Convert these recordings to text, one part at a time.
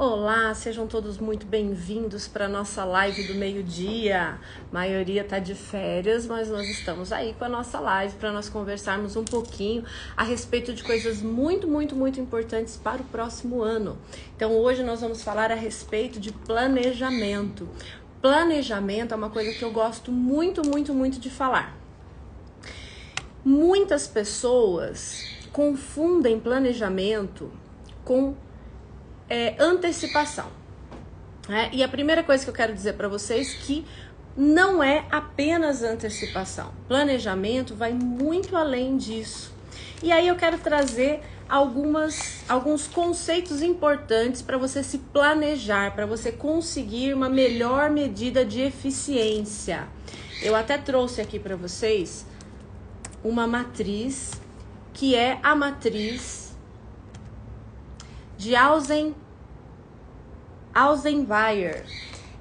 Olá, sejam todos muito bem-vindos para a nossa live do meio-dia. A maioria está de férias, mas nós estamos aí com a nossa live para nós conversarmos um pouquinho a respeito de coisas muito importantes para o próximo ano. Então hoje nós vamos falar a respeito de planejamento. Planejamento é uma coisa que eu gosto muito de falar. Muitas pessoas confundem planejamento com antecipação. E a primeira coisa que eu quero dizer para vocês é que não é apenas antecipação. Planejamento vai muito além disso. E aí eu quero trazer alguns conceitos importantes para você se planejar, para você conseguir uma melhor medida de eficiência. Eu até trouxe aqui para vocês uma matriz, que é a matriz de Eisenhower.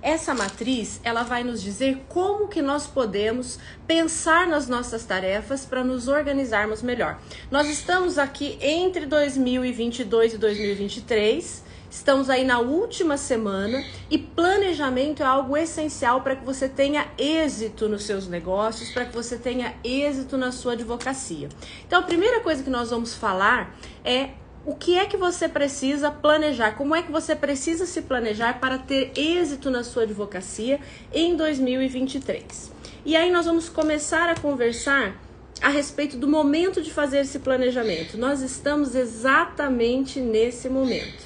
Essa matriz, ela vai nos dizer como que nós podemos pensar nas nossas tarefas para nos organizarmos melhor. Nós estamos aqui entre 2022 e 2023, estamos aí na última semana e planejamento é algo essencial para que você tenha êxito nos seus negócios, para que você tenha êxito na sua advocacia. Então, a primeira coisa que nós vamos falar é o que é que você precisa planejar, como é que você precisa se planejar para ter êxito na sua advocacia em 2023. E aí nós vamos começar a conversar a respeito do momento de fazer esse planejamento. Nós estamos exatamente nesse momento.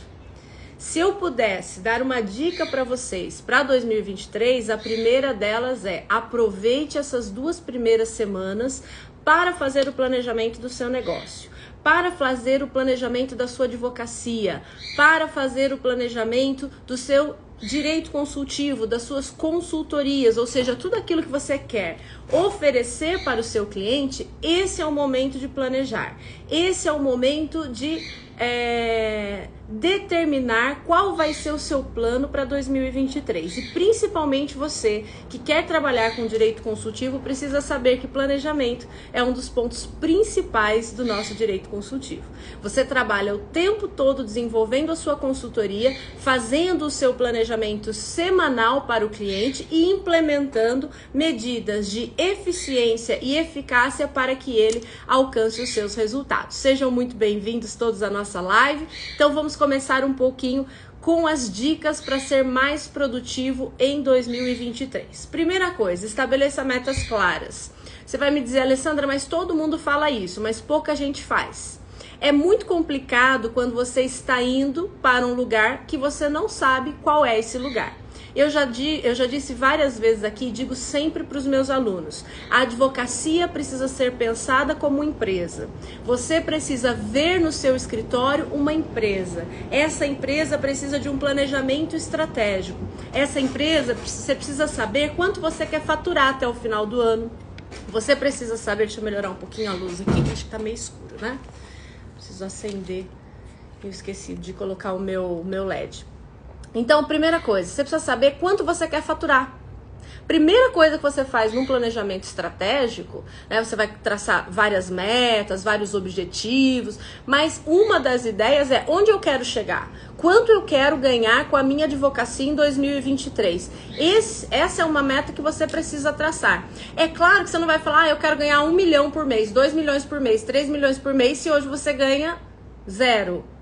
Se eu pudesse dar uma dica para vocês para 2023, a primeira delas é: aproveite essas 2 primeiras semanas para fazer o planejamento do seu negócio, para fazer o planejamento da sua advocacia, para fazer o planejamento do seu direito consultivo, das suas consultorias, ou seja, tudo aquilo que você quer oferecer para o seu cliente. Esse é o momento de planejar, esse é o momento de determinar qual vai ser o seu plano para 2023. E principalmente você que quer trabalhar com direito consultivo precisa saber que planejamento é um dos pontos principais do nosso direito consultivo. Você trabalha o tempo todo desenvolvendo a sua consultoria, fazendo o seu planejamento semanal para o cliente e implementando medidas de eficiência e eficácia para que ele alcance os seus resultados. Sejam muito bem-vindos todos à nossa live. Então vamos começar um pouquinho com as dicas para ser mais produtivo em 2023. Primeira coisa, estabeleça metas claras. Você vai me dizer: Alessandra, mas todo mundo fala isso, mas pouca gente faz. É muito complicado quando você está indo para um lugar que você não sabe qual é esse lugar. Eu já disse várias vezes aqui, digo sempre para os meus alunos: a advocacia precisa ser pensada como empresa. Você precisa ver no seu escritório uma empresa. Essa empresa precisa de um planejamento estratégico. Essa empresa, você precisa saber quanto você quer faturar até o final do ano. Você precisa saber, deixa eu melhorar um pouquinho a luz aqui, que acho que está meio escuro, né? Preciso acender, eu esqueci de colocar o meu LED. Então, primeira coisa, você precisa saber quanto você quer faturar. Primeira coisa que você faz num planejamento estratégico, né, você vai traçar várias metas, vários objetivos, mas uma das ideias é: onde eu quero chegar? Quanto eu quero ganhar com a minha advocacia em 2023? Essa é uma meta que você precisa traçar. É claro que você não vai falar: eu quero ganhar 1 milhão por mês, 2 milhões por mês, 3 milhões por mês, se hoje você ganha 0.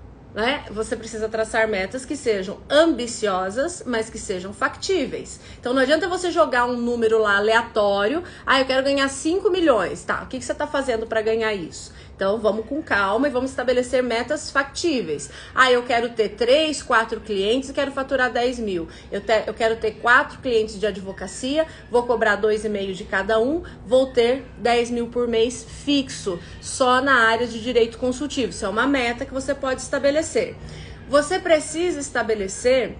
Você precisa traçar metas que sejam ambiciosas, mas que sejam factíveis. Então não adianta você jogar um número lá aleatório: eu quero ganhar 5 milhões. Tá, o que você está fazendo para ganhar isso? Então vamos com calma e vamos estabelecer metas factíveis. Eu quero ter 3, 4 clientes e quero faturar 10 mil. Eu quero ter 4 clientes de advocacia, vou cobrar 2,5 de cada um, vou ter 10 mil por mês fixo, só na área de direito consultivo. Isso é uma meta que você pode estabelecer. Você precisa estabelecer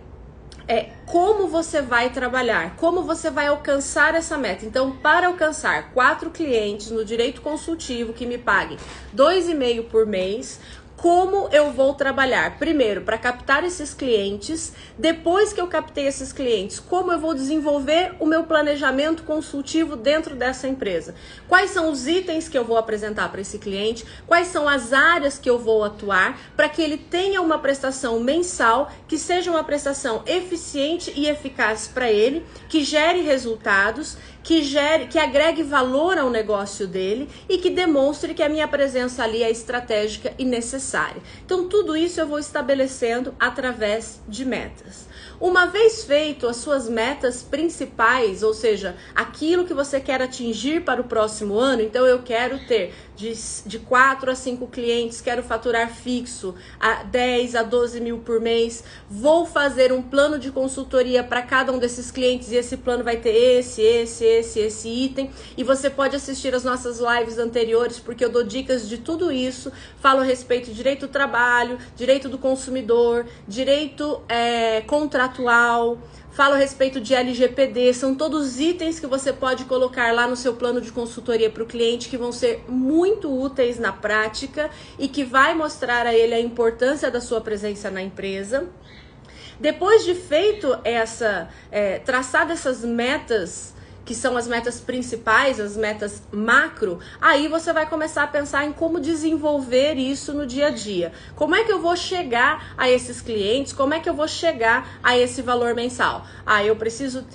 como você vai trabalhar, como você vai alcançar essa meta. Então, para alcançar 4 clientes no direito consultivo que me paguem 2,5 por mês, Como eu vou trabalhar? Primeiro, para captar esses clientes. Depois que eu captei esses clientes, como eu vou desenvolver o meu planejamento consultivo dentro dessa empresa? Quais são os itens que eu vou apresentar para esse cliente? Quais são as áreas que eu vou atuar para que ele tenha uma prestação mensal que seja uma prestação eficiente e eficaz para ele, que gere resultados, que agregue valor ao negócio dele e que demonstre que a minha presença ali é estratégica e necessária. Então, tudo isso eu vou estabelecendo através de metas. Uma vez feito as suas metas principais, ou seja, aquilo que você quer atingir para o próximo ano, então eu quero ter de 4 a 5 clientes, quero faturar fixo a 10 a 12 mil por mês, vou fazer um plano de consultoria para cada um desses clientes e esse plano vai ter esse item, e você pode assistir as nossas lives anteriores porque eu dou dicas de tudo isso, falo a respeito de direito do trabalho, direito do consumidor, direito contratual, falo a respeito de LGPD, são todos itens que você pode colocar lá no seu plano de consultoria para o cliente que vão ser muito úteis na prática e que vai mostrar a ele a importância da sua presença na empresa. Depois de feito traçado essas metas, que são as metas principais, as metas macro, aí você vai começar a pensar em como desenvolver isso no dia a dia. Como é que eu vou chegar a esses clientes? Como é que eu vou chegar a esse valor mensal? Eu preciso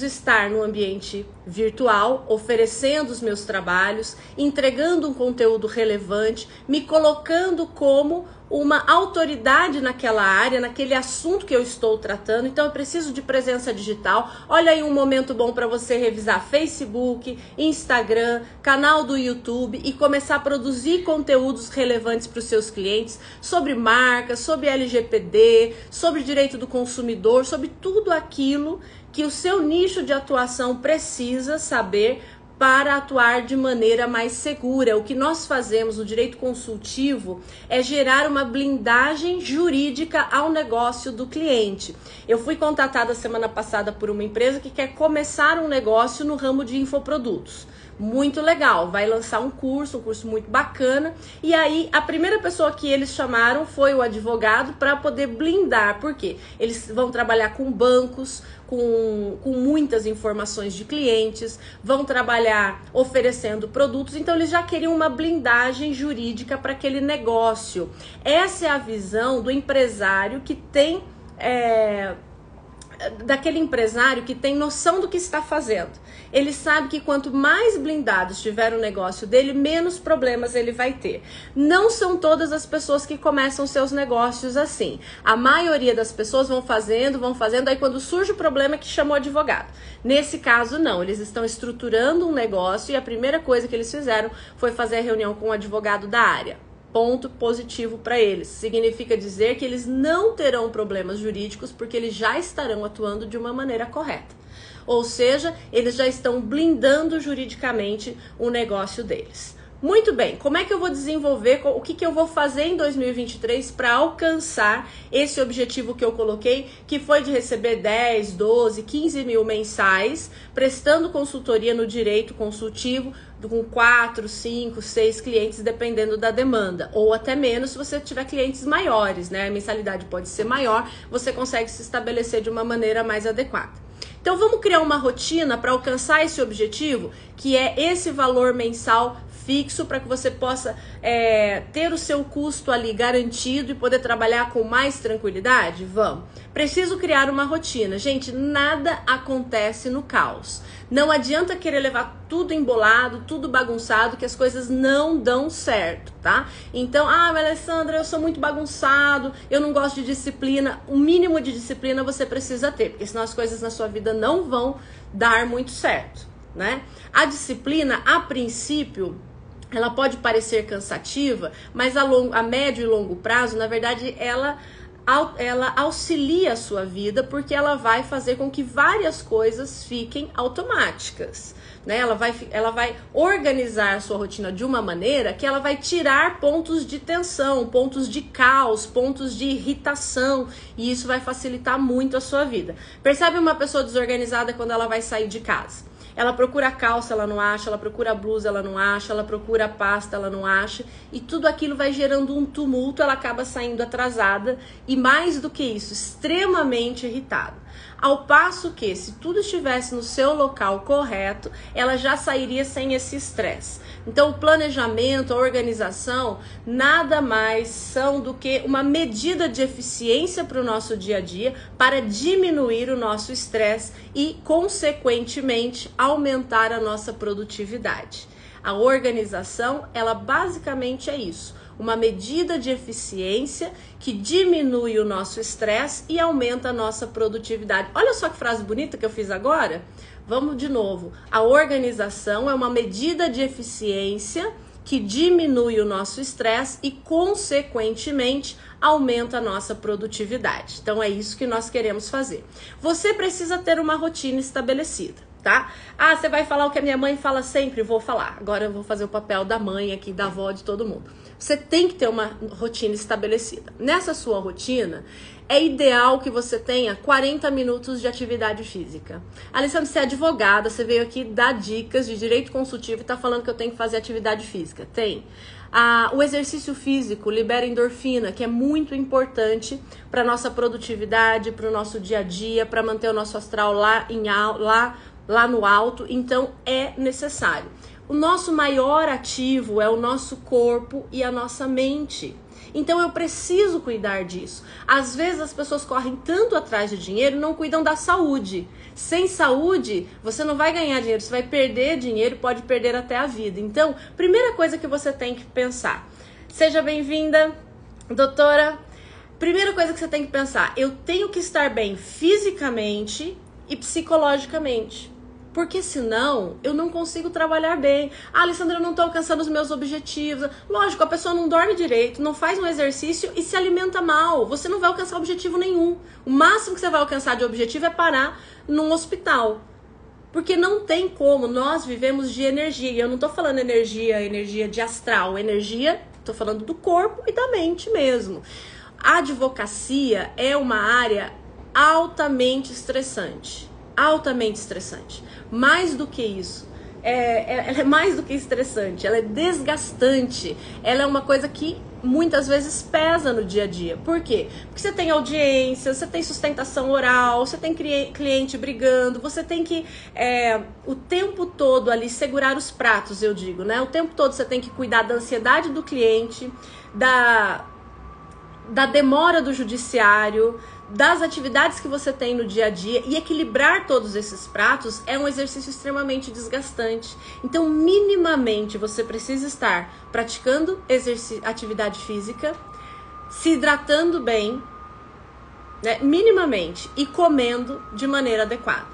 estar no ambiente virtual, oferecendo os meus trabalhos, entregando um conteúdo relevante, me colocando como uma autoridade naquela área, naquele assunto que eu estou tratando. Então eu preciso de presença digital. Olha aí um momento bom para você revisar Facebook, Instagram, canal do YouTube e começar a produzir conteúdos relevantes para os seus clientes sobre marcas, sobre LGPD, sobre direito do consumidor, sobre tudo aquilo que o seu nicho de atuação precisa saber para atuar de maneira mais segura. O que nós fazemos no direito consultivo é gerar uma blindagem jurídica ao negócio do cliente. Eu fui contatada semana passada por uma empresa que quer começar um negócio no ramo de infoprodutos. Muito legal, vai lançar um curso muito bacana, e aí a primeira pessoa que eles chamaram foi o advogado para poder blindar, porque eles vão trabalhar com bancos, com muitas informações de clientes, vão trabalhar oferecendo produtos, então eles já queriam uma blindagem jurídica para aquele negócio. Essa é a visão do empresário que tem... daquele empresário que tem noção do que está fazendo. Ele sabe que quanto mais blindado estiver o negócio dele, menos problemas ele vai ter. Não são todas as pessoas que começam seus negócios assim. A maioria das pessoas vão fazendo, aí quando surge o problema é que chamou o advogado. Nesse caso não, eles estão estruturando um negócio e a primeira coisa que eles fizeram foi fazer a reunião com o advogado da área. Ponto positivo para eles. Significa dizer que eles não terão problemas jurídicos porque eles já estarão atuando de uma maneira correta. Ou seja, eles já estão blindando juridicamente o negócio deles. Muito bem, como é que eu vou desenvolver, o que eu vou fazer em 2023 para alcançar esse objetivo que eu coloquei, que foi de receber 10, 12, 15 mil mensais, prestando consultoria no direito consultivo, com 4, 5, 6 clientes, dependendo da demanda, ou até menos se você tiver clientes maiores, né? A mensalidade pode ser maior, você consegue se estabelecer de uma maneira mais adequada. Então vamos criar uma rotina para alcançar esse objetivo, que é esse valor mensal fixo, para que você possa ter o seu custo ali garantido e poder trabalhar com mais tranquilidade? Vamos. Preciso criar uma rotina. Gente, nada acontece no caos. Não adianta querer levar tudo embolado, tudo bagunçado, que as coisas não dão certo, tá? Então, Alessandra, eu sou muito bagunçado, eu não gosto de disciplina. O mínimo de disciplina você precisa ter, porque senão as coisas na sua vida não vão dar muito certo, né? A disciplina, a princípio, ela pode parecer cansativa, mas a médio e longo prazo, na verdade, ela auxilia a sua vida, porque ela vai fazer com que várias coisas fiquem automáticas, né? Ela vai organizar a sua rotina de uma maneira que ela vai tirar pontos de tensão, pontos de caos, pontos de irritação, e isso vai facilitar muito a sua vida. Percebe uma pessoa desorganizada quando ela vai sair de casa? Ela procura a calça, ela não acha, ela procura a blusa, ela não acha, ela procura a pasta, ela não acha, e tudo aquilo vai gerando um tumulto, ela acaba saindo atrasada e, mais do que isso, extremamente irritada. Ao passo que, se tudo estivesse no seu local correto, ela já sairia sem esse estresse. Então, o planejamento, a organização, nada mais são do que uma medida de eficiência para o nosso dia a dia, para diminuir o nosso estresse e, consequentemente, aumentar a nossa produtividade. A organização, ela basicamente é isso. Uma medida de eficiência que diminui o nosso estresse e aumenta a nossa produtividade. Olha só que frase bonita que eu fiz agora. Vamos de novo. A organização é uma medida de eficiência que diminui o nosso estresse e, consequentemente, aumenta a nossa produtividade. Então, é isso que nós queremos fazer. Você precisa ter uma rotina estabelecida. Tá? Ah, você vai falar o que a minha mãe fala sempre? Vou falar. Agora eu vou fazer o papel da mãe aqui, da avó, de todo mundo. Você tem que ter uma rotina estabelecida. Nessa sua rotina, é ideal que você tenha 40 minutos de atividade física. Alessandra, você é advogada, você veio aqui dar dicas de direito consultivo e tá falando que eu tenho que fazer atividade física. Tem. O exercício físico libera endorfina, que é muito importante para nossa produtividade, para o nosso dia a dia, para manter o nosso astral lá no alto, então é necessário. O nosso maior ativo é o nosso corpo e a nossa mente. Então eu preciso cuidar disso. Às vezes as pessoas correm tanto atrás de dinheiro e não cuidam da saúde. Sem saúde, você não vai ganhar dinheiro, você vai perder dinheiro, pode perder até a vida. Então, primeira coisa que você tem que pensar. Seja bem-vinda, doutora. Primeira coisa que você tem que pensar, eu tenho que estar bem fisicamente e psicologicamente. Porque senão eu não consigo trabalhar bem. Ah, Alessandra, eu não estou alcançando os meus objetivos. Lógico, a pessoa não dorme direito, não faz um exercício e se alimenta mal. Você não vai alcançar objetivo nenhum. O máximo que você vai alcançar de objetivo é parar num hospital. Porque não tem como, nós vivemos de energia. E eu não estou falando energia de astral, energia, estou falando do corpo e da mente mesmo. A advocacia é uma área altamente estressante. Altamente estressante. Mais do que isso, ela é mais do que estressante, ela é desgastante, ela é uma coisa que muitas vezes pesa no dia a dia. Por quê? Porque você tem audiência, você tem sustentação oral, você tem cliente brigando, você tem que o tempo todo ali segurar os pratos, eu digo, né? O tempo todo você tem que cuidar da ansiedade do cliente, da demora do judiciário, das atividades que você tem no dia a dia, e equilibrar todos esses pratos é um exercício extremamente desgastante. Então, minimamente, você precisa estar praticando atividade física, se hidratando bem, né, minimamente, e comendo de maneira adequada.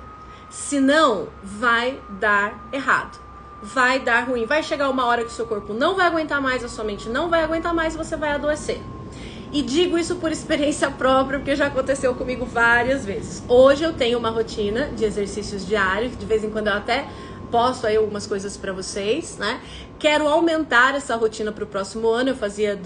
Senão, vai dar errado. Vai dar ruim. Vai chegar uma hora que o seu corpo não vai aguentar mais, a sua mente não vai aguentar mais e você vai adoecer. E digo isso por experiência própria, porque já aconteceu comigo várias vezes. Hoje eu tenho uma rotina de exercícios diários, de vez em quando eu até posto aí algumas coisas para vocês, né? Quero aumentar essa rotina para o próximo ano. Eu fazia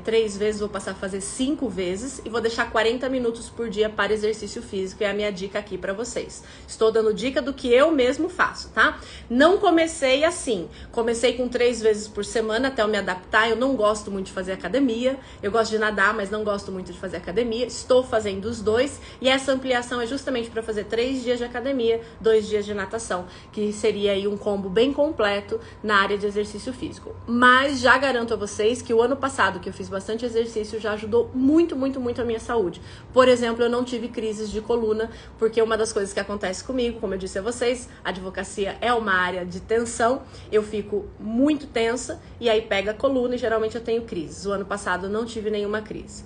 3 vezes, vou passar a fazer 5 vezes e vou deixar 40 minutos por dia para exercício físico. É a minha dica aqui para vocês. Estou dando dica do que eu mesmo faço, tá? Não comecei assim. Comecei com 3 vezes por semana até eu me adaptar. Eu não gosto muito de fazer academia. Eu gosto de nadar, mas não gosto muito de fazer academia. Estou fazendo os dois e essa ampliação é justamente para fazer 3 dias de academia, 2 dias de natação, que seria aí um combo bem completo na área de exercício físico. Mas já garanto a vocês que o ano passado, que eu fiz bastante exercício, já ajudou muito, muito, muito a minha saúde. Por exemplo, eu não tive crises de coluna, porque uma das coisas que acontece comigo, como eu disse a vocês, a advocacia é uma área de tensão, eu fico muito tensa e aí pega a coluna e geralmente eu tenho crises. O ano passado eu não tive nenhuma crise.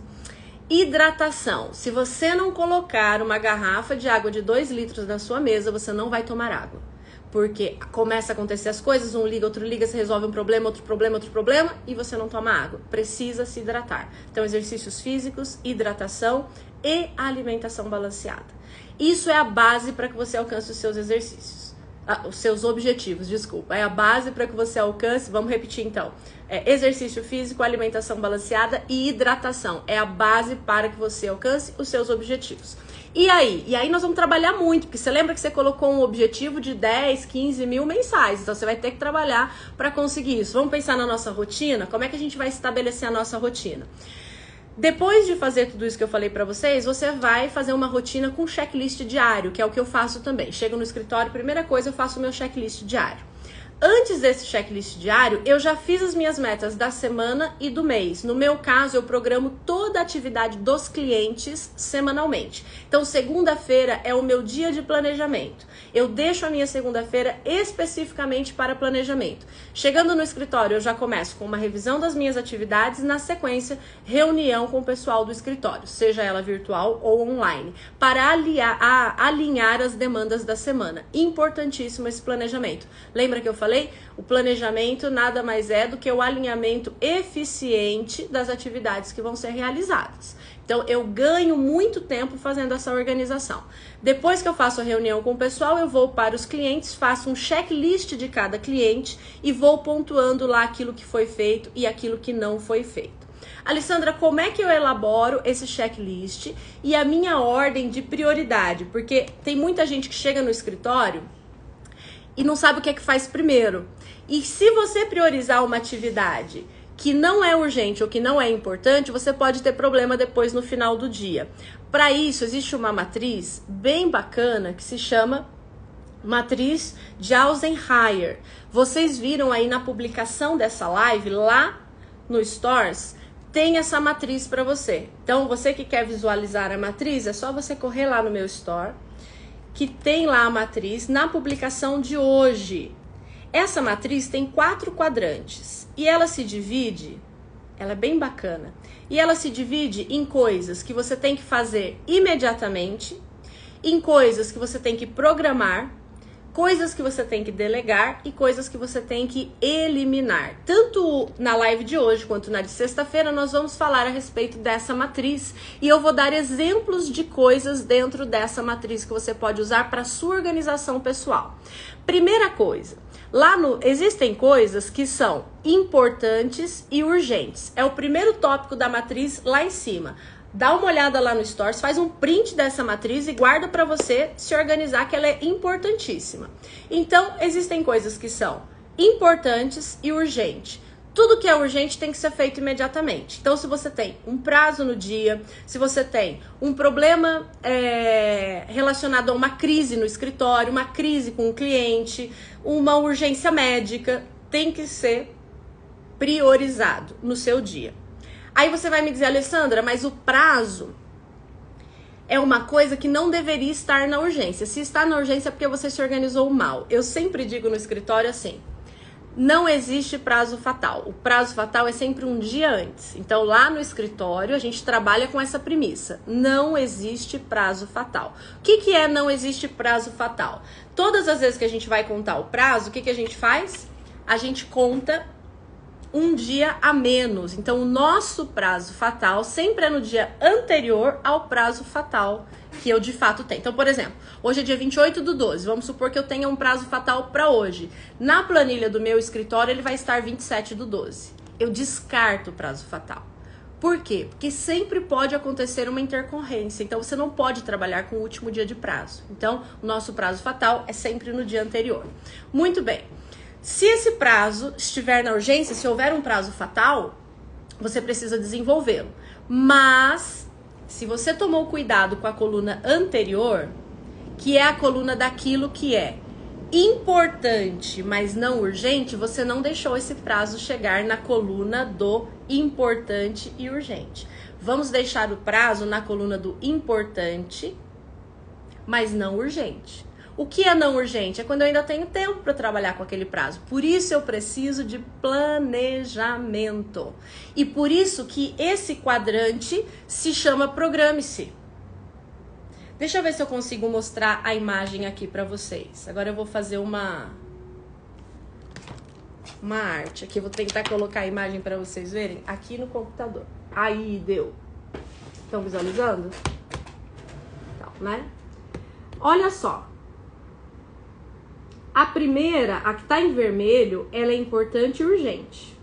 Hidratação. Se você não colocar uma garrafa de água de 2 litros na sua mesa, você não vai tomar água. Porque começa a acontecer as coisas, um liga, outro liga, você resolve um problema, outro problema e você não toma água. Precisa se hidratar. Então, exercícios físicos, hidratação e alimentação balanceada. Isso é a base para que você alcance os seus exercícios. os seus objetivos, desculpa. É a base para que você alcance, vamos repetir então. Exercício físico, alimentação balanceada e hidratação. É a base para que você alcance os seus objetivos. E aí nós vamos trabalhar muito, porque você lembra que você colocou um objetivo de 10, 15 mil mensais, então você vai ter que trabalhar para conseguir isso. Vamos pensar na nossa rotina, como é que a gente vai estabelecer a nossa rotina? Depois de fazer tudo isso que eu falei pra vocês, você vai fazer uma rotina com checklist diário, que é o que eu faço também. Chego no escritório, primeira coisa, eu faço o meu checklist diário. Antes desse checklist diário, eu já fiz as minhas metas da semana e do mês. No meu caso, eu programo toda a atividade dos clientes semanalmente. Então, segunda-feira é o meu dia de planejamento. Eu deixo a minha segunda-feira especificamente para planejamento. Chegando no escritório, eu já começo com uma revisão das minhas atividades, na sequência, reunião com o pessoal do escritório, seja ela virtual ou online, para alinhar as demandas da semana. Importantíssimo esse planejamento. Lembra que eu falei? O planejamento nada mais é do que o alinhamento eficiente das atividades que vão ser realizadas. Então, eu ganho muito tempo fazendo essa organização. Depois que eu faço a reunião com o pessoal, eu vou para os clientes, faço um checklist de cada cliente e vou pontuando lá aquilo que foi feito e aquilo que não foi feito. Alessandra, como é que eu elaboro esse checklist e a minha ordem de prioridade? Porque tem muita gente que chega no escritório e não sabe o que é que faz primeiro. E se você priorizar uma atividade que não é urgente ou que não é importante, você pode ter problema depois no final do dia. Para isso, existe uma matriz bem bacana que se chama matriz de Eisenhower. Vocês viram aí na publicação dessa live, lá no Stories, tem essa matriz para você. Então, você que quer visualizar a matriz, é só você correr lá no meu Store, que tem lá a matriz na publicação de hoje. Essa matriz tem 4 quadrantes e ela se divide, ela é bem bacana, e ela se divide em coisas que você tem que fazer imediatamente, em coisas que você tem que programar, coisas que você tem que delegar e coisas que você tem que eliminar. Tanto na live de hoje quanto na de sexta-feira nós vamos falar a respeito dessa matriz e eu vou dar exemplos de coisas dentro dessa matriz que você pode usar para sua organização pessoal. Primeira coisa, existem coisas que são importantes e urgentes. É o primeiro tópico da matriz lá em cima. Dá uma olhada lá no Stories, faz um print dessa matriz e guarda para você se organizar, que ela é importantíssima. Então, existem coisas que são importantes e urgentes. Tudo que é urgente tem que ser feito imediatamente. Então, se você tem um prazo no dia, se você tem um problema relacionado a uma crise no escritório, uma crise com o cliente, uma urgência médica, tem que ser priorizado no seu dia. Aí você vai me dizer, Alessandra, mas o prazo é uma coisa que não deveria estar na urgência. Se está na urgência é porque você se organizou mal. Eu sempre digo no escritório assim, não existe prazo fatal. O prazo fatal é sempre um dia antes. Então, lá no escritório, a gente trabalha com essa premissa. Não existe prazo fatal. O que é não existe prazo fatal? Todas as vezes que a gente vai contar o prazo, o que a gente faz? A gente conta um dia a menos. Então, o nosso prazo fatal sempre é no dia anterior ao prazo fatal que eu de fato tenho. Então, por exemplo, hoje é dia 28/12. Vamos supor que eu tenha um prazo fatal para hoje. Na planilha do meu escritório, ele vai estar 27/12. Eu descarto o prazo fatal. Por quê? Porque sempre pode acontecer uma intercorrência. Então, você não pode trabalhar com o último dia de prazo. Então, o nosso prazo fatal é sempre no dia anterior. Muito bem. Se esse prazo estiver na urgência, se houver um prazo fatal, você precisa desenvolvê-lo. Mas, se você tomou cuidado com a coluna anterior, que é a coluna daquilo que é importante, mas não urgente, você não deixou esse prazo chegar na coluna do importante e urgente. Vamos deixar o prazo na coluna do importante, mas não urgente. O que é não urgente? É quando eu ainda tenho tempo para trabalhar com aquele prazo. Por isso eu preciso de planejamento. E por isso que esse quadrante se chama Programe-se. Deixa eu ver se eu consigo mostrar a imagem aqui para vocês. Agora eu vou fazer uma arte aqui. Eu vou tentar colocar a imagem para vocês verem aqui no computador. Aí, deu. Estão visualizando? Então, né? Olha só. A primeira, a que está em vermelho, ela é importante e urgente.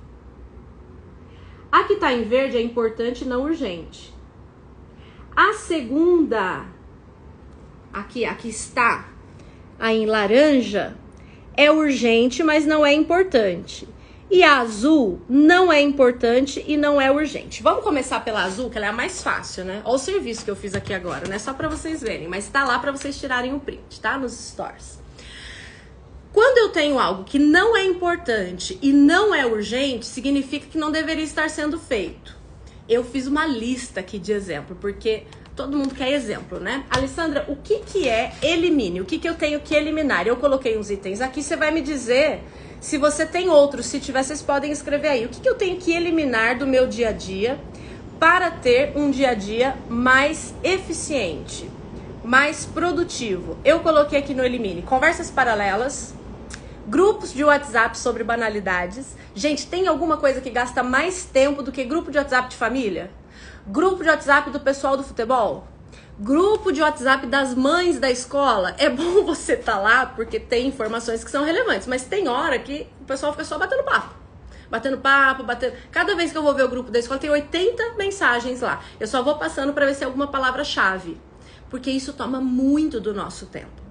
A que está em verde é importante e não urgente. A segunda, aqui está aí em laranja, é urgente, mas não é importante. E a azul não é importante e não é urgente. Vamos começar pela azul, que ela é a mais fácil, né? Olha o serviço que eu fiz aqui agora, né? Só para vocês verem, mas tá lá para vocês tirarem o print, tá? Nos stories. Quando eu tenho algo que não é importante e não é urgente, significa que não deveria estar sendo feito. Eu fiz uma lista aqui de exemplo, porque todo mundo quer exemplo, né? Alessandra, o que é elimine? O que eu tenho que eliminar? Eu coloquei uns itens aqui, você vai me dizer se você tem outros. Se tiver, vocês podem escrever aí. O que eu tenho que eliminar do meu dia a dia para ter um dia a dia mais eficiente, mais produtivo? Eu coloquei aqui no elimine conversas paralelas, grupos de WhatsApp sobre banalidades. Gente, tem alguma coisa que gasta mais tempo do que grupo de WhatsApp de família? Grupo de WhatsApp do pessoal do futebol? Grupo de WhatsApp das mães da escola? É bom você estar lá porque tem informações que são relevantes, mas tem hora que o pessoal fica só batendo papo. Cada vez que eu vou ver o grupo da escola tem 80 mensagens lá. Eu só vou passando para ver se é alguma palavra-chave. Porque isso toma muito do nosso tempo.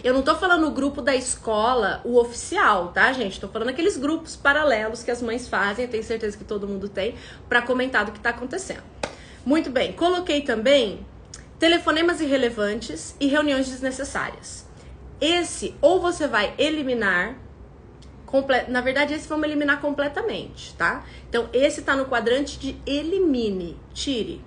Eu não tô falando o grupo da escola, o oficial, tá, gente? Tô falando aqueles grupos paralelos que as mães fazem, eu tenho certeza que todo mundo tem, pra comentar do que tá acontecendo. Muito bem, coloquei também telefonemas irrelevantes e reuniões desnecessárias. Esse, ou você vai eliminar, na verdade, esse vamos eliminar completamente, tá? Então, esse tá no quadrante de elimine, tire.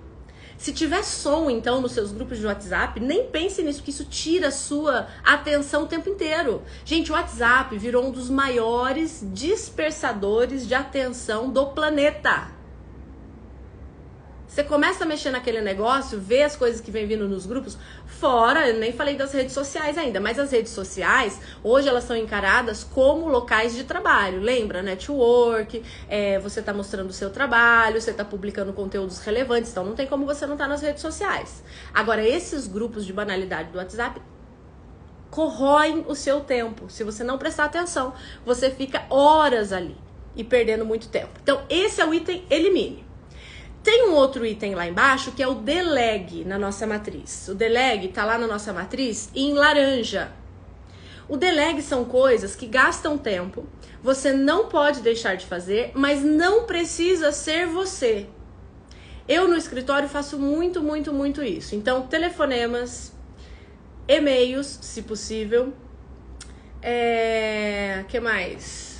Se tiver som, então, nos seus grupos de WhatsApp, nem pense nisso, que isso tira a sua atenção o tempo inteiro. Gente, o WhatsApp virou um dos maiores dispersadores de atenção do planeta. Você começa a mexer naquele negócio, vê as coisas que vem vindo nos grupos, fora, eu nem falei das redes sociais ainda, mas as redes sociais, hoje elas são encaradas como locais de trabalho. Lembra? Network, você tá mostrando o seu trabalho, você tá publicando conteúdos relevantes, então não tem como você não estar nas redes sociais. Agora, esses grupos de banalidade do WhatsApp corroem o seu tempo. Se você não prestar atenção, você fica horas ali e perdendo muito tempo. Então, esse é o item elimine. Tem um outro item lá embaixo que é o delegue na nossa matriz. O delegue tá lá na nossa matriz em laranja. O delegue são coisas que gastam tempo, você não pode deixar de fazer, mas não precisa ser você. Eu no escritório faço muito isso. Então, telefonemas, e-mails, se possível. Que mais?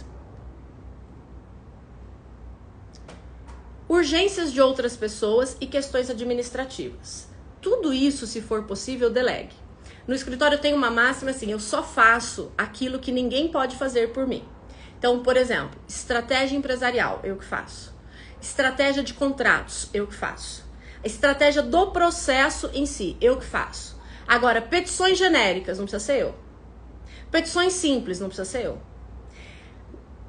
Urgências de outras pessoas e questões administrativas. Tudo isso, se for possível, delegue. No escritório eu tenho uma máxima assim, eu só faço aquilo que ninguém pode fazer por mim. Então, por exemplo, estratégia empresarial, eu que faço. Estratégia de contratos, eu que faço. Estratégia do processo em si, eu que faço. Agora, petições genéricas, não precisa ser eu. Petições simples, não precisa ser eu.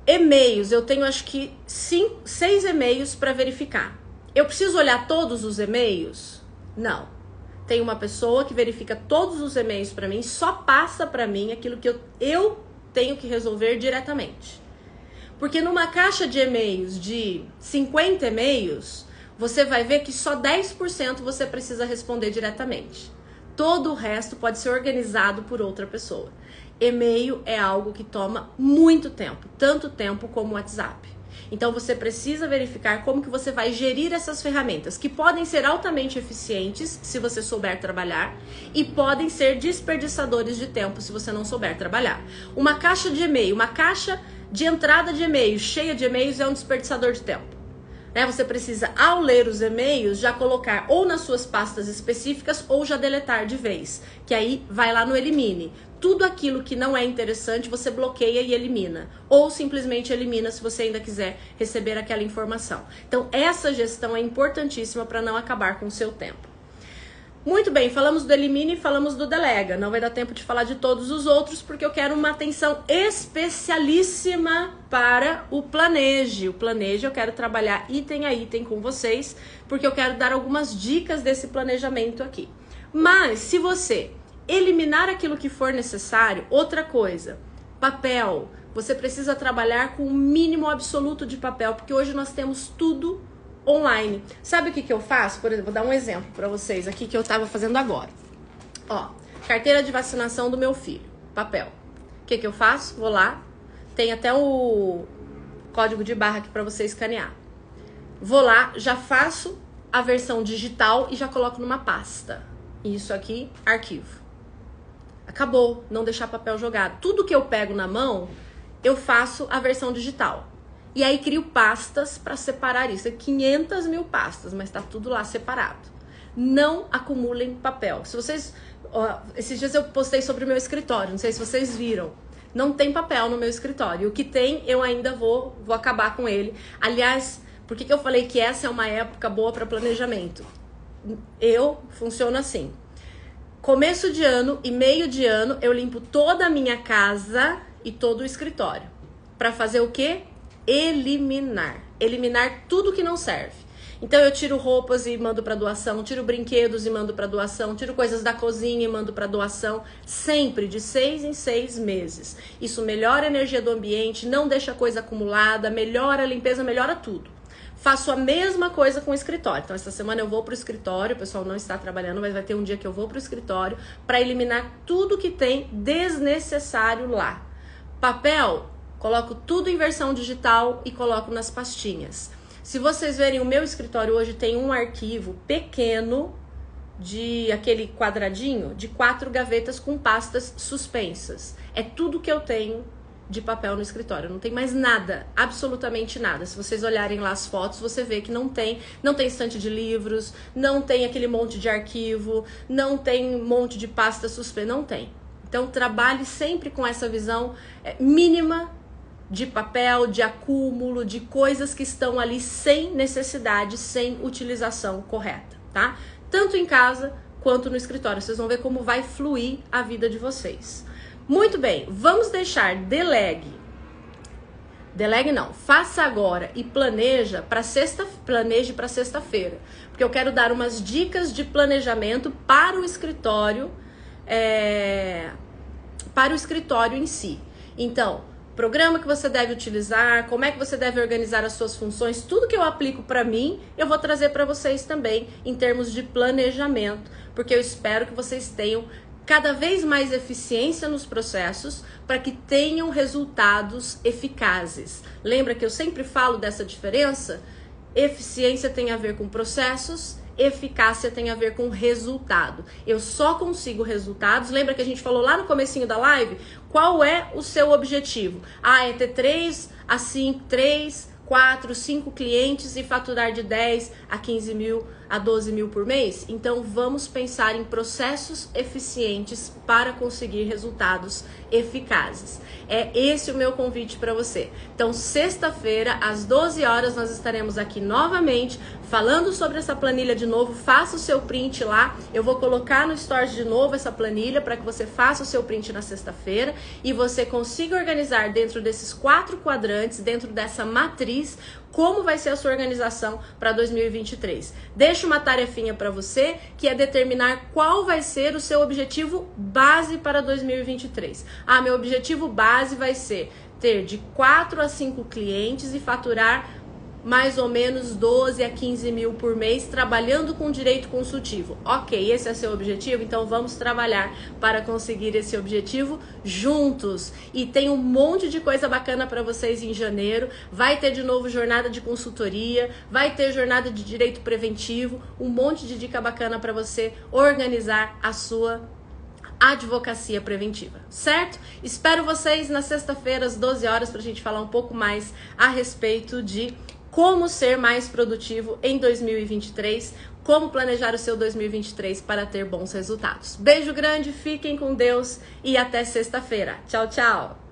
E-mails, eu tenho acho que 6 e-mails para verificar. Eu preciso olhar todos os e-mails? Não. Tem uma pessoa que verifica todos os e-mails para mim, só passa para mim aquilo que eu tenho que resolver diretamente. Porque numa caixa de e-mails de 50 e-mails, você vai ver que só 10% você precisa responder diretamente. Todo o resto pode ser organizado por outra pessoa. E-mail é algo que toma muito tempo, tanto tempo como o WhatsApp. Então você precisa verificar como que você vai gerir essas ferramentas, que podem ser altamente eficientes se você souber trabalhar e podem ser desperdiçadores de tempo se você não souber trabalhar. Uma caixa de e-mail, uma caixa de entrada de e-mail cheia de e-mails é um desperdiçador de tempo. Você precisa, ao ler os e-mails, já colocar ou nas suas pastas específicas ou já deletar de vez, que aí vai lá no elimine. Tudo aquilo que não é interessante você bloqueia e elimina, ou simplesmente elimina se você ainda quiser receber aquela informação. Então essa gestão é importantíssima para não acabar com o seu tempo. Muito bem, falamos do elimine e falamos do delega. Não vai dar tempo de falar de todos os outros, porque eu quero uma atenção especialíssima para o planeje. O planeje eu quero trabalhar item a item com vocês, porque eu quero dar algumas dicas desse planejamento aqui. Mas se você eliminar aquilo que for necessário, outra coisa, Papel. Você precisa trabalhar com o mínimo absoluto de papel, porque hoje nós temos tudo online. Sabe o que eu faço? Por exemplo, vou dar um exemplo para vocês aqui que eu estava fazendo agora. Ó, carteira de vacinação do meu filho, papel. O que eu faço? Vou lá, tem até o código de barra aqui para você escanear. Vou lá, já faço a versão digital e já coloco numa pasta. Isso aqui, arquivo. Acabou, não deixar papel jogado. Tudo que eu pego na mão, eu faço a versão digital. E aí crio pastas para separar isso. É 500 mil pastas, mas tá tudo lá separado. Não acumulem papel. Se vocês... Ó, esses dias eu postei sobre o meu escritório, não sei se vocês viram. Não tem papel no meu escritório. O que tem, eu ainda vou acabar com ele. Aliás, por que eu falei que essa é uma época boa para planejamento? Eu funciono assim. Começo de ano e meio de ano, eu limpo toda a minha casa e todo o escritório. Para fazer o quê? Eliminar. Eliminar tudo que não serve. Então eu tiro roupas e mando para doação, tiro brinquedos e mando para doação, tiro coisas da cozinha e mando para doação, sempre de 6 em 6 meses. Isso melhora a energia do ambiente, não deixa coisa acumulada, melhora a limpeza, melhora tudo. Faço a mesma coisa com o escritório. Então, essa semana eu vou pro escritório, o pessoal não está trabalhando, mas vai ter um dia que eu vou pro escritório para eliminar tudo que tem desnecessário lá. Papel, coloco tudo em versão digital e coloco nas pastinhas. Se vocês verem, o meu escritório hoje tem um arquivo pequeno, de aquele quadradinho, de 4 gavetas com pastas suspensas. É tudo que eu tenho de papel no escritório, não tem mais nada, absolutamente nada. Se vocês olharem lá as fotos, você vê que não tem estante de livros, não tem aquele monte de arquivo, não tem um monte de pasta suspensa, não tem. Então trabalhe sempre com essa visão mínima de papel, de acúmulo, de coisas que estão ali sem necessidade, sem utilização correta, tá? Tanto em casa quanto no escritório. Vocês vão ver como vai fluir a vida de vocês. Muito bem, vamos deixar delegue não, faça agora e planeje para sexta-feira, porque eu quero dar umas dicas de planejamento para o escritório, em si. Então, programa que você deve utilizar, como é que você deve organizar as suas funções, tudo que eu aplico para mim, eu vou trazer para vocês também em termos de planejamento, porque eu espero que vocês tenham cada vez mais eficiência nos processos para que tenham resultados eficazes. Lembra que eu sempre falo dessa diferença? Eficiência tem a ver com processos, eficácia tem a ver com resultado. Eu só consigo resultados. Lembra que a gente falou lá no comecinho da live? Qual é o seu objetivo? É ter 3 a 5, 3, 4, 5 clientes e faturar de 10 a 15 mil a 12 mil por mês? Então vamos pensar em processos eficientes para conseguir resultados eficazes. É esse o meu convite para você. Então sexta-feira às 12 horas nós estaremos aqui novamente falando sobre essa planilha de novo. Faça o seu print lá, eu vou colocar no Stories de novo essa planilha para que você faça o seu print na sexta-feira e você consiga organizar dentro desses 4 quadrantes, dentro dessa matriz, como vai ser a sua organização para 2023. Deixo uma tarefinha para você, que é determinar qual vai ser o seu objetivo base para 2023. Meu objetivo base vai ser ter de 4 a 5 clientes e faturar mais ou menos 12 a 15 mil por mês trabalhando com direito consultivo. Ok, esse é seu objetivo? Então vamos trabalhar para conseguir esse objetivo juntos. E tem um monte de coisa bacana para vocês em janeiro. Vai ter de novo jornada de consultoria, vai ter jornada de direito preventivo, um monte de dica bacana para você organizar a sua advocacia preventiva, certo? Espero vocês na sexta-feira às 12 horas para a gente falar um pouco mais a respeito de como ser mais produtivo em 2023, como planejar o seu 2023 para ter bons resultados. Beijo grande, fiquem com Deus e até sexta-feira. Tchau, tchau!